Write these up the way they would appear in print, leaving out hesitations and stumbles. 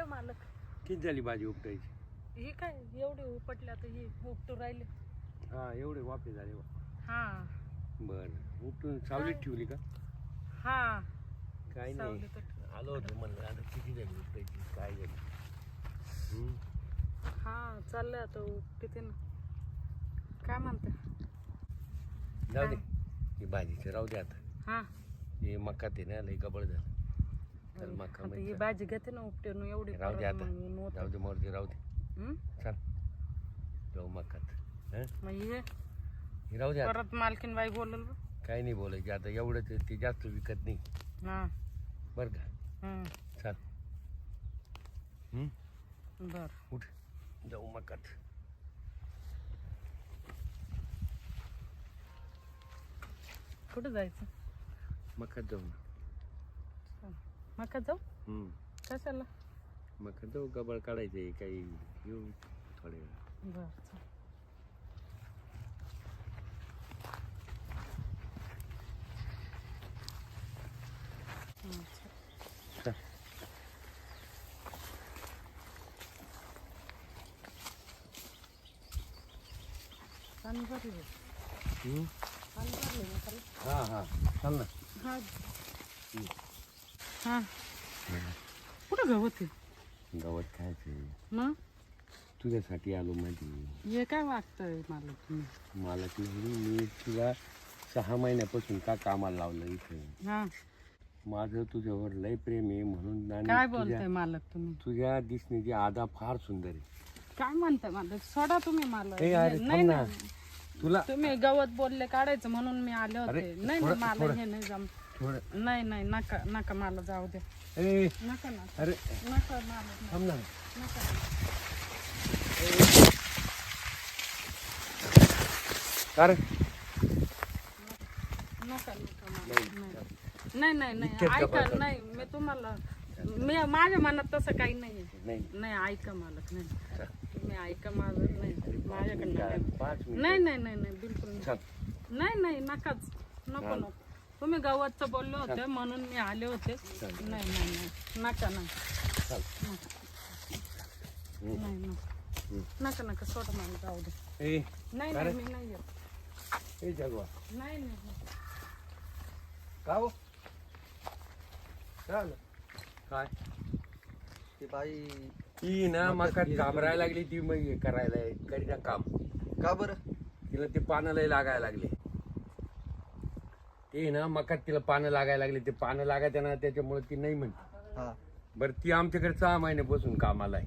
मालक. किती झाली भाजी उपटायची? हे काय एवढे उपटले आता हे उपटू राहिले. हा एवढे वाफे झाले बा. हा बरं उपटून सावलीत ठेवली का? हा काय नाही सावलीत ठेवली. आलो होतो म्हणलं आता किती झाली उपटायची काय झाली. हा चाललंय आता उपटते ना. काय म्हणते? जाऊ दे ही भाजीचं राहू दे आता. हा हे मका ते ना लई गबळ झालं. तर मका आता ही भाजी घेते ना उपटून एवढी राहू दे परत आता. मग ऊन होतं. जाऊ दे मोरते राहू दे. हं? चल जाऊ मकात. हं? मग हे हे राहू दे आता. परत मालकीन बाई बोलल बघ. काही नाही बोलायचे आता एवढं ते जास्त विकत नाही हा बरं का. चल बर उठ जाऊ मकात. कुठं जायचं? मकात जाऊ ना. मका जाऊ कशाला? मकात जाऊ गबाळ काढायचे काही येऊ थोडे वेळ. बर चल. पाणी भरले. पाणी भरले ना खरं? हा हा चल ना. हा हा कुठं गवत आहे? गावात खायचे मग तुझ्यासाठी आलो माहिती. हे काय वागतंय मला तुम्ही? मला की मी तुला 6 महिन्यापासून का कामाला लावलं इथे. हा माझं तुझ्यावर लय प्रेम आहे म्हणून. आणि काय बोलताय मालक तुम्ही? तुझ्या दिसण्याची आदा फार सुंदर आहे. काय म्हणताय मालक? सोडा तुम्ही मला. ए, अरे नाही थांब ना. नाही. तुला तुम्ही गवत बोलले काढायचं म्हणून मी आले अरे, होते. नाही थोडं- नाही मला थोडं- हे नाही जम. थोडं नाही नाही नका नका मला जाऊ दे. ए नका नका अरे नका मालक थांब ना. नका अरे नका नका मालक. नाही नाही नाही इतक्यात ऐका गप्पा कर. नाही मी तुम्हाला माझ्या मनात तसं काही नाही. नाही नाही ऐका मालक नाही तुम्ही ऐका माझं नाही माझ्याकडनं नाही. 5 मिनिट. नाही नाही नाही नाही बिलकुल नाही. चल. नाही नाही नकाच नको चाल. नको. तुम्ही गवतचं बोलले होते म्हणून मी आले होते. नाही नाही नाही नका ना चल. नाही नका नका सोडा मला जाऊ दे. ए नाही अरे. नाही मी नाही येत. ए जगवा नाही नाही का हो काय काय ती बाई ती ना मकात घाबरायला लागली. ती मग हे करायला करीना काम. का बरं? तिला ते पानं लय लागायला लागले. ते ना मकात तिला पानं लागायला लागले. ते पानं लागायचं ना त्याच्यामुळे ती नाही म्हणते. हा बरं ती आमच्याकडे 6 महिन्यापासून कामाला आहे.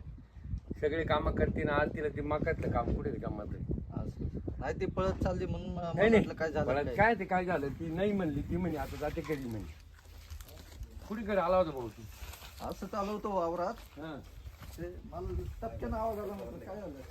सगळे कामं करते ना. आज तिला ते मकातलं काम कुठे कामात आहे. असं नाही ती पळत चालली म्हणून मला नाही वाटलं काय नाही झालं मला काय. काय ते काय झालं ती नाही म्हणली. ती म्हणे आता जाते कधी म्हणे. कुठे आला होता भाऊ तू? असं चालू होतं वावरात. हा ते मला टपक्यानं आवाज आला म्हटलं काय झालं.